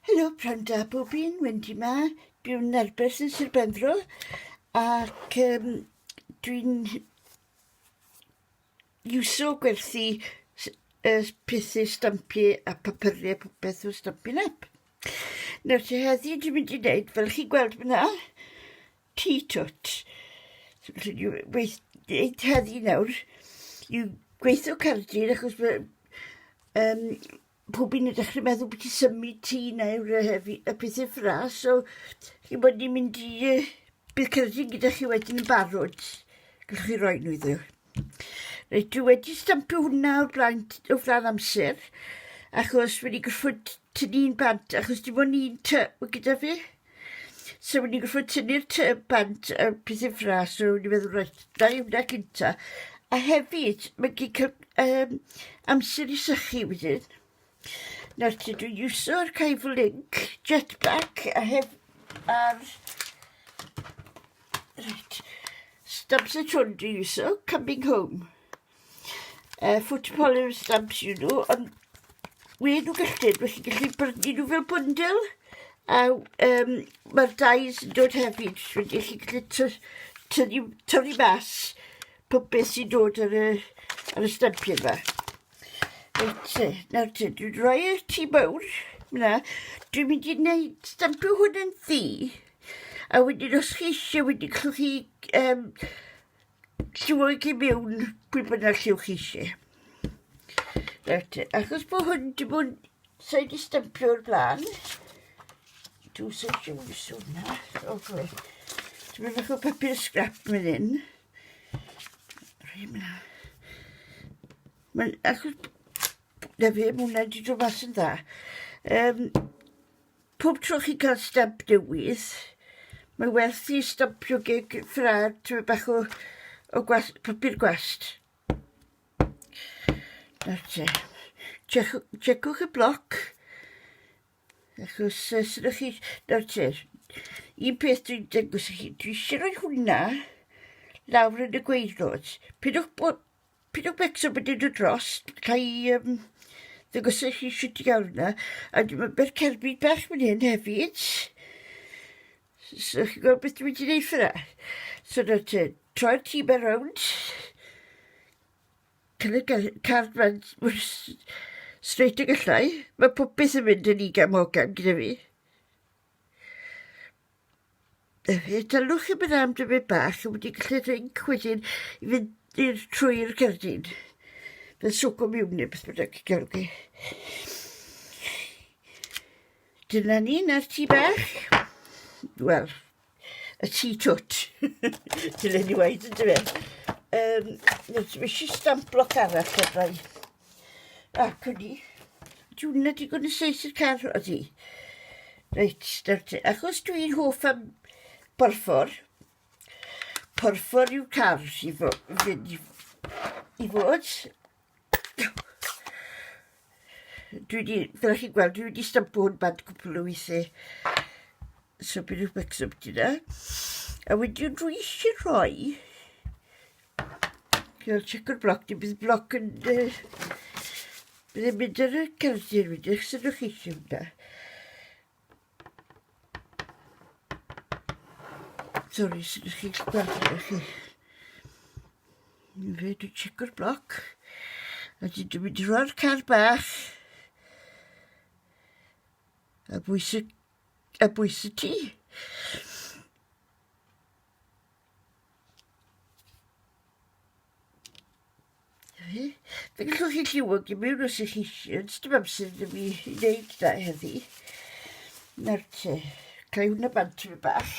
Helo, prawn da bob un, Wendy ma. Dwi'n nerbys yn Sir Benfro ac dwi'n iwso gwerthu pethau stampiau a papurau popeth o Stampin' Up. Nawr te heddi dwi'n mynd i wneud, fel chi gweld fyna, Ty Twt. Dwi'n wneud heddi nawr, yw gweithio cardyn achos pob un yn dechrau meddwl bod ti'n symud ti nawr y pethau ffras, so chi bod ni'n mynd i bydd cerdyn gyda chi wedyn yn barod. Gallwch chi roi nhw iddo. Reit, dwi wedi stampio hwnna o flaen amser, achos wedi gorfod tynnu'n bant, achos dim ond un ty gyda fi. So wedi gorfod tynnu'r ty bant y pethau ffras, so wedi meddwl, reit, da i hwnna cynta. A hefyd, mae gen cael amser i sychu wedyn. Nawr te, dwi'n iwso'r Cifl Link, Jetpack, a ar right, stamps y trwn dwi'n iwso, Coming Home. Photopolymer stamps yw nhw, ond wedi nhw gallid, felly gallu brynu nhw fel bundle, a mae'r dais yn dod hefyd, wedi chi gallu torri mas popeth sy'n dod ar y stampiau yma. Reit, nawr te, dwi'n rhoi y tŷ mawr, yna, dwi'n mynd i wneud stampio hwn yn ddi, a wedyn os chi eisiau, wedyn clywch chi lliwio chi mewn pwy bynnag lliwch chi eisiau. Nawr te, achos bod hwn dim ond sa'i di stampio o'r blaen, dwi'n sa'i eisiau wnes hwnna, oce. Dwi'n mynd o papur scrap mynd hyn. Rhaid yna. Achos na fe, mae hwnna wedi dod mas yn dda. Pob tro chi'n cael stamp newydd, mae werth i stampio geg ffrad, tyma bach o papur gwast. Nawr te, checwch y bloc, achos sydd chi, nawr te, un peth dwi'n dangos i chi, dwi eisiau rhoi hwnna lawr yn y gweilod. Pidwch becso bod yn dod dros, cael ddangos i chi siwt i gael hwnna, a mae'r cerbyd bach fan hyn hefyd. So chi'n gweld beth dwi'n mynd i wneud ffyna. So nawr te, troi'r tŷ ma rownd, cael y card man straight y gallai. Mae popeth yn mynd yn ugain mogan gyda fi. Dalwch y mynd am dyma bach, a wedi gallu rhaid wedyn i fynd trwy'r cerdyn. Fe'n soco mewn neu beth bynnag i gael chi. Dyna ni, na'r tŷ bach. Wel, y Ty Twt. Dyna ni waith yn dyfed. Dwi'n eisiau stamp bloc arall ar rai. Ac hwnni. Dwi'n na digon y seis i'r car o di. Reit, achos dwi'n hoff am porffor. Porffor yw car i fod. Fel chi'n gweld, dwi wedi stampo hwn band cwpl o weithiau. So bydd yw'ch becso beth yna. A wedyn dwi eisiau rhoi. Cael checko'r bloc, bydd bloc yn... bydd e'n mynd ar y cerdyn wedyn, eich sy'n nhw'ch eisiau hwnna. Sorry, sy'n nhw'ch chi'n gweld hwnna chi. Dwi'n checko'r bloc. A dwi'n mynd i roi'r car bach. A bwys y tŷ. Fe gallwch chi lliwio gi mewn os ych chi eisiau, ond dim amser yna fi i wneud da heddi. Nawr te, cael hwnna bant yma bach.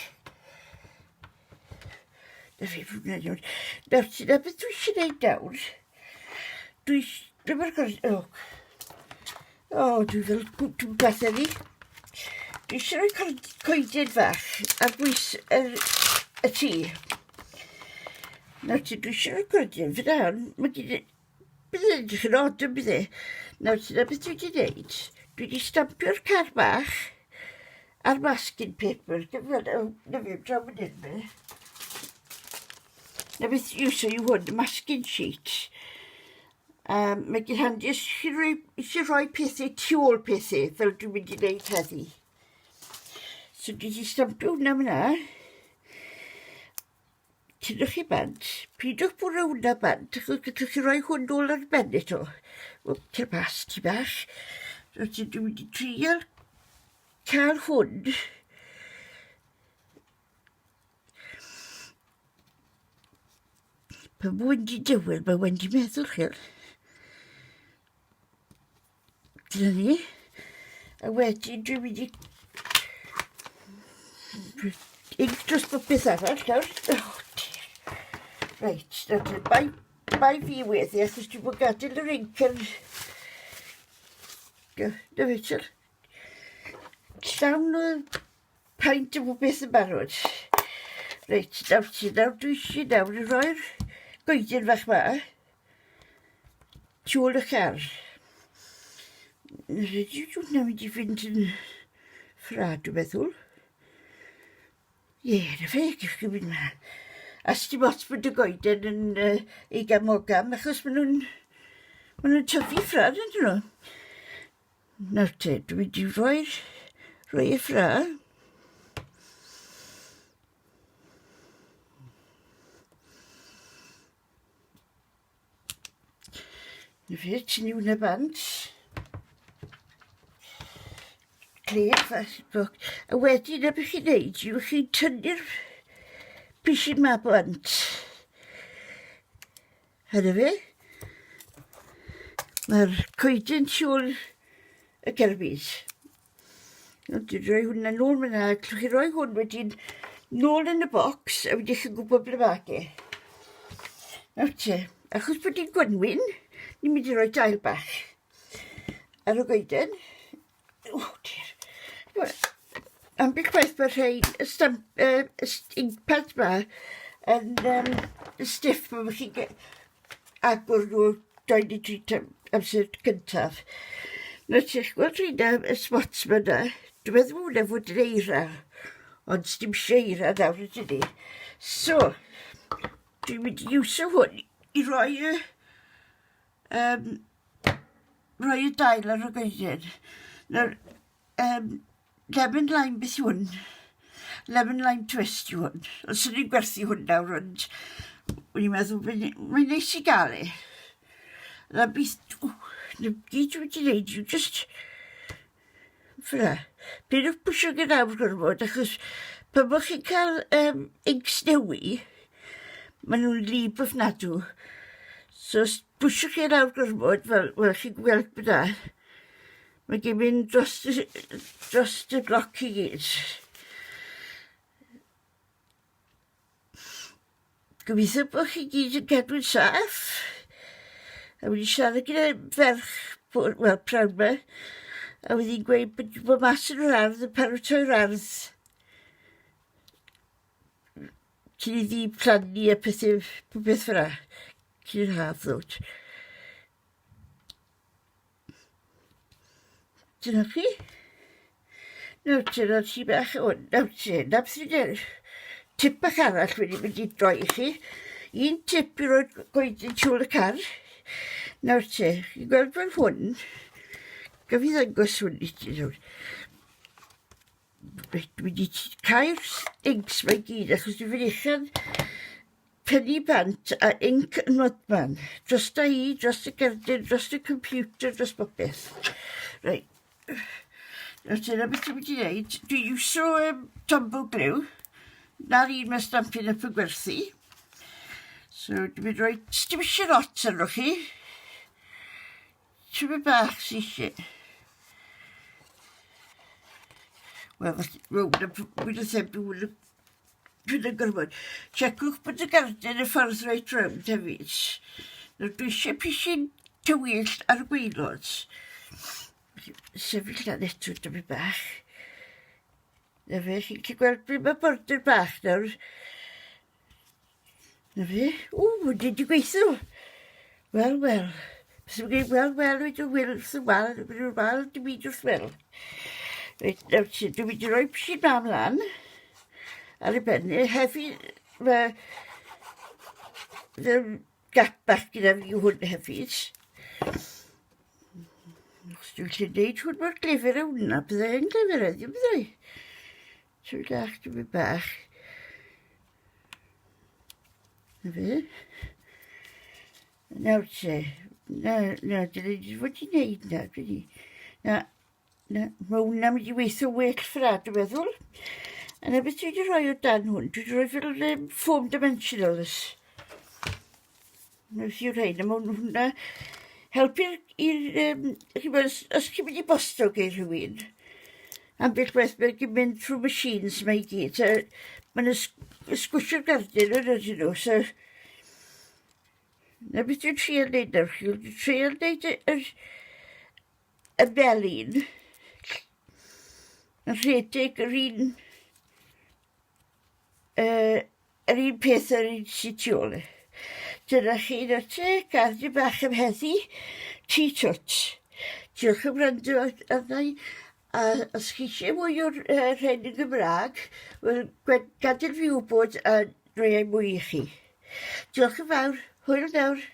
Na fi hwnna iawn. Nawr te, na beth dwi eisiau wneud nawr. Dwi'n fel dwi'n beth eddi. Dwi eisiau rhoi coeden fach ar bwys y tŷ. Nawr te, dwi eisiau rhoi coeden fyna hwn. Bydd e'n edrych yn od yn bydd e. Nawr te, na beth dwi wedi wneud. Dwi wedi stampio'r car bach ar masking paper. Na fi am draw yn hyn me. Na beth iwso yw hwn, masking sheet. Mae gen handi eisiau rhoi pethau tu ôl pethau fel dwi'n mynd i wneud heddi. So dwi wedi stampio hwnna fyna. Tynwch chi bant. Pidwch bwrw hwnna bant, achos gallwch chi roi hwn nôl ar ben eto. O, cyr bas ti bach. So dwi wedi trial cael hwn. Pan mae Wendy dywel, mae Wendy meddwl chyl. Dyna ni. A wedyn dwi wedi ink dros bopeth arall nawr. Oh, dear. Reit, bai fi weddi, achos dwi bod gadael yr ink yn... Na fe, sy'n... Llawn o paint o bopeth yn barod. Reit, nawr dwi eisiau nawr i roi'r goedyn fach ma. Tiol y car. Dwi'n mynd i fynd yn ffrad, dwi'n meddwl. Ie, na fe, gyff chi fynd ma. As dim ots bod y goeden yn ei gamogam, achos maen nhw'n tyfu ffrad, ydyn nhw. Nawr te, dwi'n mynd i roi y ffrad. Na fe, tynnu hwnna bant. A wedyn y bych chi'n neud, yw chi'n tynnu'r pishin ma bant. Hynny fe. Mae'r coedyn siŵr y gerbyd. Dwi'n rhoi hwnna nôl myna, clwch chi roi hwn wedyn nôl yn y bocs, a wedi chi'n gwybod ble mag e. Nawr te, achos bod i'n gwanwyn, ni'n mynd i roi dail bach ar y goeden. O, dear. Am bych waith bod rhain inkpad ma yn stiff pan bych chi'n agor nhw 23 amser cyntaf. Na ti'ch gweld rhaid y spots ma na. Dwi'n meddwl hwnna fod yn eira, ond dim eira nawr ydyn ni. So, dwi'n mynd i iwsio hwn i roi y dail ar y goeden. Nawr, lemon lime beth yw hwn. Lemon lime twist yw hwn. Os ydyn ni'n gwerthu hwn nawr, ond wy'n meddwl, mae'n neis i gael e. Na beth, na gyd dwi'n wedi gwneud, yw just... Fyna. Pidwch pwysio gyda'r gormod, achos pan bod chi'n cael inks newi, maen nhw'n lib ofnadw. So, os pwysio gyda'r gormod, fel chi'n gweld byda, mae gen mynd dros y bloc i gyd. Gobeithio bod chi gyd yn cadw'n saff. A wedi siarad gyda ferch, wel, prawn ma. A wedi'n gweud bod mas yn yr ardd, yn parotoi'r ardd. Cyn i ddi plannu a pethau, popeth fyna. Cyn i'r haf ddod. Dyna chi. Nawr te, nawr ti bach o'n. Nawr te, na beth ydyn tip bach arall wedi mynd i droi i chi. Un tip i roi goedyn tiwl y car. Nawr te, chi'n gweld fel hwn. Gaf i ddangos hwn i ti nawr. Dwi'n mynd i cael inks mae gyd, achos dwi'n fynd eich penny bant a ink yn nodman. Dros da i, dros y gerdyn, dros y computer, dros bopeth. Reit. Nawr dyna beth dwi'n mynd i wneud. Dwi'n iwsio tombow glue. Na'r un mae stampin up yn gwerthu. So dwi'n mynd roi dim eisiau lot arno chi. Ti'n bach sy'n eisiau. Wel, wy'n ddim dwi'n gorfod. Checwch bod y gardyn y ffordd reit rownd hefyd. Nawr dwi eisiau pishin tywyllt ar y gwaelod. Sefyll lan eto dyma bach. Na fe, chi'n gallu gweld ble mae border bach nawr. Na fe, wedi di gweithio. Wel. Bys yw'n gwneud wel, wedi wylth y wal, wedi wal, dim byd wrth wel. Reit, nawr ti, dwi'n mynd i roi pishin mam lan. Ar y benni, hefyd, mae gap bach gyda fi hwn hefyd. Os dwi'n gallu gwneud hwn mor glyfr o hwnna, byddai'n glyfr edrych, byddai. Trwy dach, dwi'n bach. Na fe. Nawr te. Na, dyn ni wedi wneud na. Na, mae hwnna wedi weithio well ffrad, dwi'n meddwl. A na beth dwi wedi rhoi o dan hwn, dwi wedi rhoi fel foam dimensionals. Nawr sy'n rhaid, a mae hwnna helpu'r os chi'n mynd i bosto geir rhywun. Am beth beth mae'n mynd trwy machines mae i gyd. Mae'n sgwysio'r gardyn yn ydyn nhw. So, na beth dwi'n trio wneud nawr. Dwi'n trio wneud y melin. Yn rhedeg yr un peth ar un sy'n tu ôl. Dyna chi na te, gardyn bach am heddi, Ty Twt. Diolch am wrando arna i. A os chi eisiau mwy o'r rhain yn Gymraeg, gadael fi wybod a rhoi mwy i chi. Diolch yn fawr. Hwyl nawr.